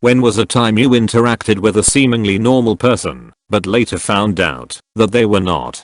When was a time you interacted with a seemingly normal person, but later found out that they were not?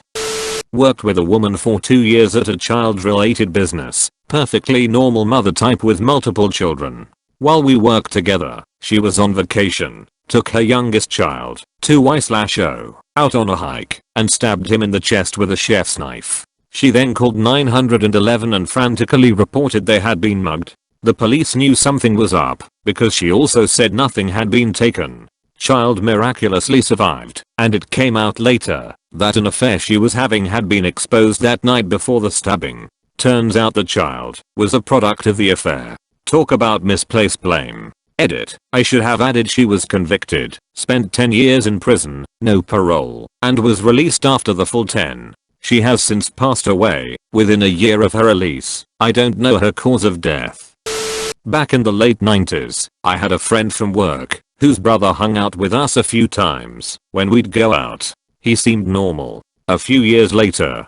Worked with a woman for 2 years at a child-related business. Perfectly normal mother type with multiple children. While we worked together, she was on vacation, took her youngest child, 2Y/0, out on a hike, and stabbed him in the chest with a chef's knife. She then called 911 and frantically reported they had been mugged. The police knew something was up, because she also said nothing had been taken. Child miraculously survived, and it came out later that an affair she was having had been exposed that night before the stabbing. Turns out the child was a product of the affair. Talk about misplaced blame. Edit. I should have added she was convicted, spent 10 years in prison, no parole, and was released after the full 10. She has since passed away, within a year of her release. I don't know her cause of death. Back in the late 90s, I had a friend from work, whose brother hung out with us a few times. When we'd go out, he seemed normal. A few years later,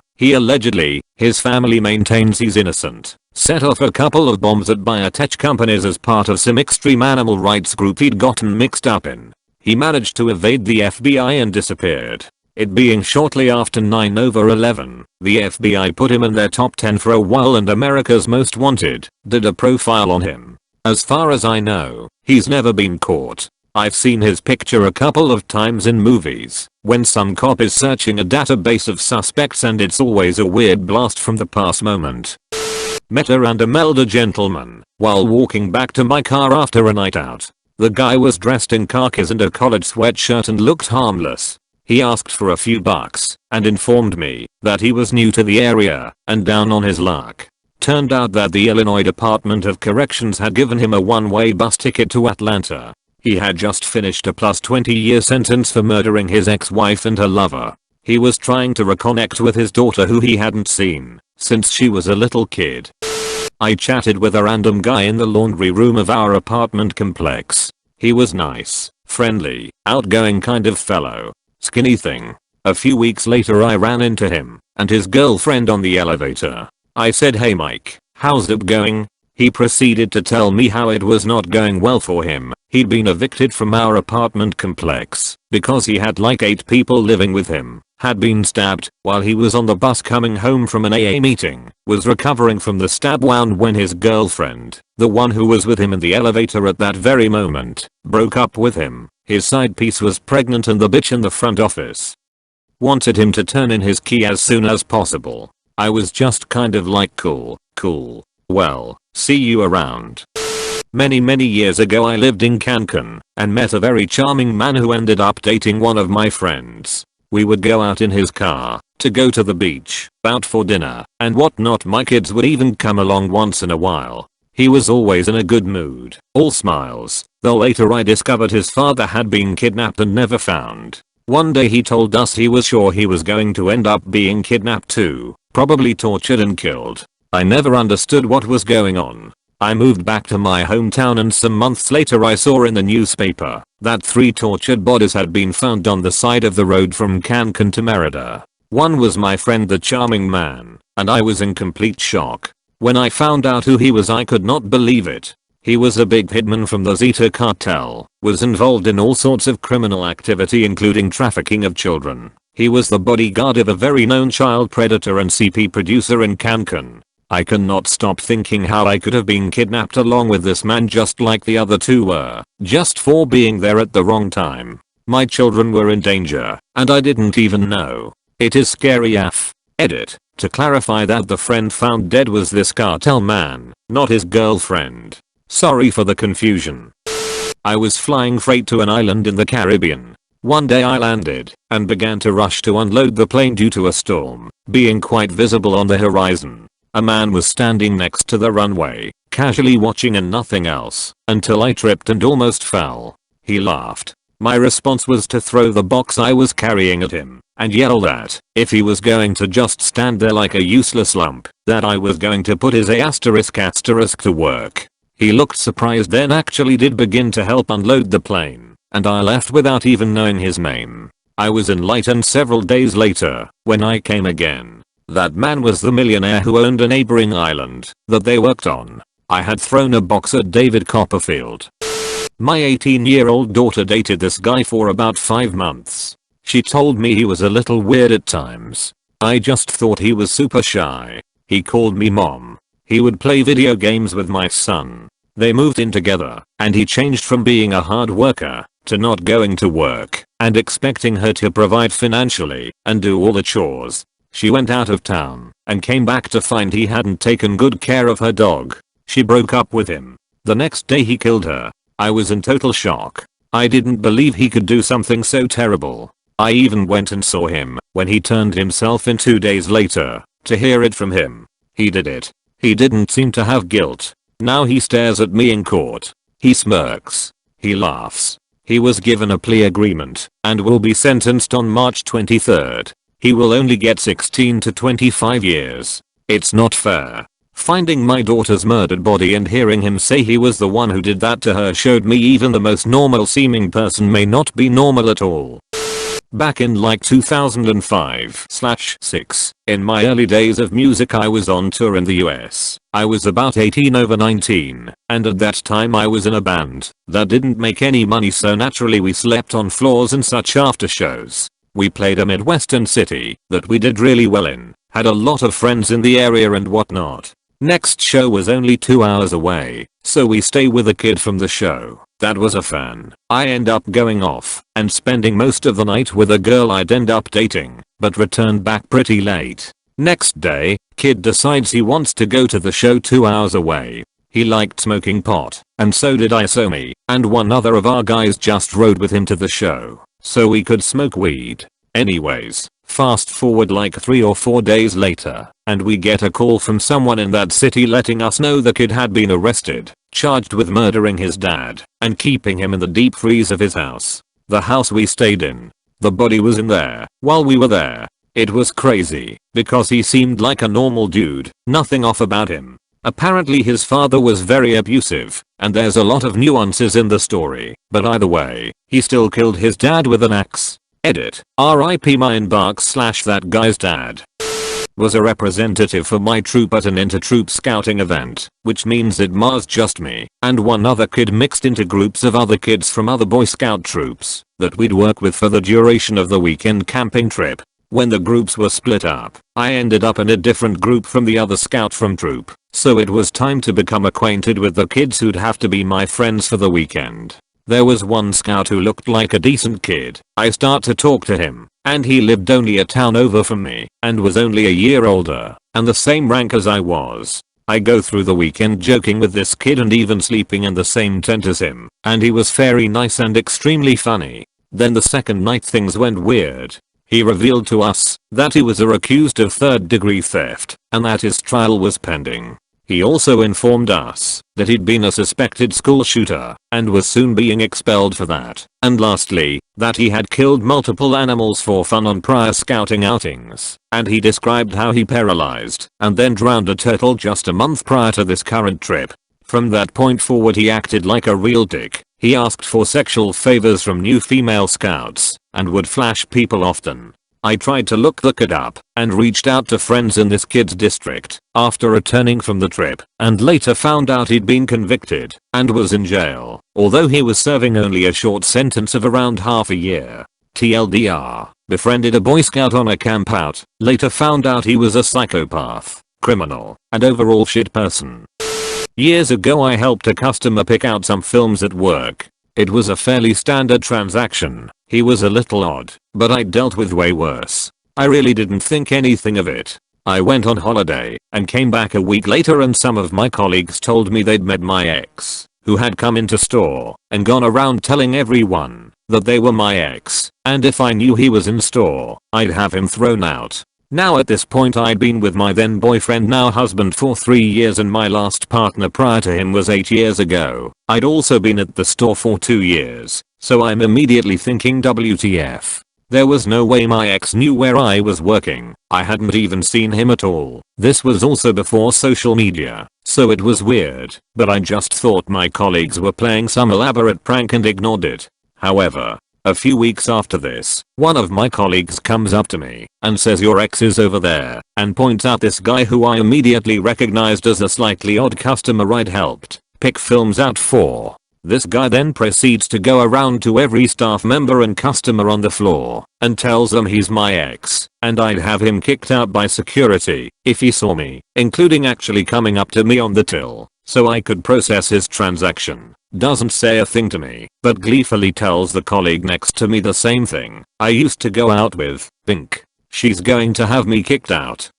his family maintains he's innocent, set off a couple of bombs at biotech companies as part of some extreme animal rights group he'd gotten mixed up in. He managed to evade the FBI and disappeared. It being shortly after 9/11, the FBI put him in their top 10 for a while and America's Most Wanted did a profile on him. As far as I know, he's never been caught. I've seen his picture a couple of times in movies, when some cop is searching a database of suspects, and it's always a weird blast from the past moment. Met a random elder gentleman while walking back to my car after a night out. The guy was dressed in khakis and a collared sweatshirt and looked harmless. He asked for a few bucks and informed me that he was new to the area and down on his luck. Turned out that the Illinois Department of Corrections had given him a one-way bus ticket to Atlanta. He had just finished a plus 20-year sentence for murdering his ex-wife and her lover. He was trying to reconnect with his daughter who he hadn't seen since she was a little kid. I chatted with a random guy in the laundry room of our apartment complex. He was nice, friendly, outgoing kind of fellow. Skinny thing. A few weeks later I ran into him and his girlfriend on the elevator. I said, "Hey Mike, how's it going?" He proceeded to tell me how it was not going well for him. He'd been evicted from our apartment complex because he had like 8 people living with him, had been stabbed while he was on the bus coming home from an AA meeting, was recovering from the stab wound when his girlfriend, the one who was with him in the elevator at that very moment, broke up with him. His side piece was pregnant and the bitch in the front office wanted him to turn in his key as soon as possible. I was just kind of like cool. Well, see you around. Many years ago I lived in Cancun and met a very charming man who ended up dating one of my friends. We would go out in his car to go to the beach, out for dinner, and whatnot. My kids would even come along once in a while. He was always in a good mood, all smiles, though later I discovered his father had been kidnapped and never found. One day he told us he was sure he was going to end up being kidnapped too, probably tortured and killed. I never understood what was going on. I moved back to my hometown and some months later I saw in the newspaper that 3 tortured bodies had been found on the side of the road from Cancun to Merida. One was my friend the charming man, and I was in complete shock. When I found out who he was I could not believe it. He was a big hitman from the Zeta cartel, was involved in all sorts of criminal activity including trafficking of children. He was the bodyguard of a very known child predator and CP producer in Cancun. I cannot stop thinking how I could have been kidnapped along with this man just like the other 2 were, just for being there at the wrong time. My children were in danger, and I didn't even know. It is scary AF. Edit. To clarify that the friend found dead was this cartel man, not his girlfriend. Sorry for the confusion. I was flying freight to an island in the Caribbean. One day I landed and began to rush to unload the plane due to a storm being quite visible on the horizon. A man was standing next to the runway, casually watching and nothing else, until I tripped and almost fell. He laughed. My response was to throw the box I was carrying at him and yell that if he was going to just stand there like a useless lump, that I was going to put his asterisk to work. He looked surprised, then actually did begin to help unload the plane, and I left without even knowing his name. I was enlightened several days later when I came again. That man was the millionaire who owned a neighboring island that they worked on. I had thrown a box at David Copperfield. My 18-year-old daughter dated this guy for about 5 months. She told me he was a little weird at times. I just thought he was super shy. He called me mom. He would play video games with my son. They moved in together, and he changed from being a hard worker to not going to work and expecting her to provide financially and do all the chores. She went out of town and came back to find he hadn't taken good care of her dog. She broke up with him. The next day he killed her. I was in total shock. I didn't believe he could do something so terrible. I even went and saw him when he turned himself in 2 days later to hear it from him. He did it. He didn't seem to have guilt. Now he stares at me in court. He smirks. He laughs. He was given a plea agreement and will be sentenced on March 23rd. He will only get 16 to 25 years. It's not fair. Finding my daughter's murdered body and hearing him say he was the one who did that to her showed me even the most normal seeming person may not be normal at all. Back in like 2005/6, in my early days of music I was on tour in the US. I was about 18 over 19, and at that time I was in a band that didn't make any money, so naturally we slept on floors and such after shows. We played a Midwestern city that we did really well in, had a lot of friends in the area and whatnot. Next show was only 2 hours away, so we stay with a kid from the show that was a fan. I end up going off and spending most of the night with a girl I'd end up dating, but returned back pretty late. Next day, kid decides he wants to go to the show 2 hours away. He liked smoking pot, and so did I, so me and one other of our guys just rode with him to the show so we could smoke weed. Anyways, fast forward like 3 or 4 days later, and we get a call from someone in that city letting us know the kid had been arrested, charged with murdering his dad and keeping him in the deep freeze of his house. The house we stayed in. The body was in there while we were there. It was crazy because he seemed like a normal dude, nothing off about him. Apparently his father was very abusive, and there's a lot of nuances in the story, but either way, he still killed his dad with an axe. Edit. RIP my inbox / that guy's dad was a representative for my troop at an inter-troop scouting event, which means it was just me and one other kid mixed into groups of other kids from other Boy Scout troops that we'd work with for the duration of the weekend camping trip. When the groups were split up, I ended up in a different group from the other scout from troop, so it was time to become acquainted with the kids who'd have to be my friends for the weekend. There was one scout who looked like a decent kid. I start to talk to him, and he lived only a town over from me and was only a year older and the same rank as I was. I go through the weekend joking with this kid and even sleeping in the same tent as him, and he was very nice and extremely funny. Then the second night things went weird. He revealed to us that he was accused of third-degree theft and that his trial was pending. He also informed us that he'd been a suspected school shooter and was soon being expelled for that. And lastly, that he had killed multiple animals for fun on prior scouting outings. And he described how he paralyzed and then drowned a turtle just a month prior to this current trip. From that point forward he acted like a real dick. He asked for sexual favors from new female scouts and would flash people often. I tried to look the kid up and reached out to friends in this kid's district after returning from the trip, and later found out he'd been convicted and was in jail, although he was serving only a short sentence of around half a year. TLDR, befriended a Boy Scout on a campout, later found out he was a psychopath, criminal, and overall shit person. Years ago I helped a customer pick out some films at work. It was a fairly standard transaction. He was a little odd, but I dealt with way worse. I really didn't think anything of it. I went on holiday and came back a week later, and some of my colleagues told me they'd met my ex, who had come into store and gone around telling everyone that they were my ex, and if I knew he was in store, I'd have him thrown out. Now at this point I'd been with my then boyfriend, now husband, for 3 years, and my last partner prior to him was 8 years ago. I'd also been at the store for 2 years, so I'm immediately thinking WTF. There was no way my ex knew where I was working. I hadn't even seen him at all. This was also before social media, so it was weird, but I just thought my colleagues were playing some elaborate prank and ignored it. However, a few weeks after this, one of my colleagues comes up to me and says, "Your ex is over there," and points out this guy who I immediately recognized as a slightly odd customer I'd helped pick films out for. This guy then proceeds to go around to every staff member and customer on the floor and tells them he's my ex and I'd have him kicked out by security if he saw me, including actually coming up to me on the till so I could process his transaction. Doesn't say a thing to me, but gleefully tells the colleague next to me the same thing I used to go out with, Pink. She's going to have me kicked out.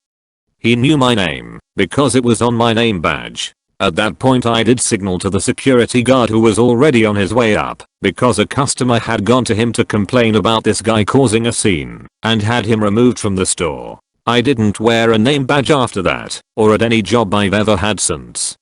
He knew my name because it was on my name badge. At that point I did signal to the security guard who was already on his way up because a customer had gone to him to complain about this guy causing a scene and had him removed from the store. I didn't wear a name badge after that or at any job I've ever had since.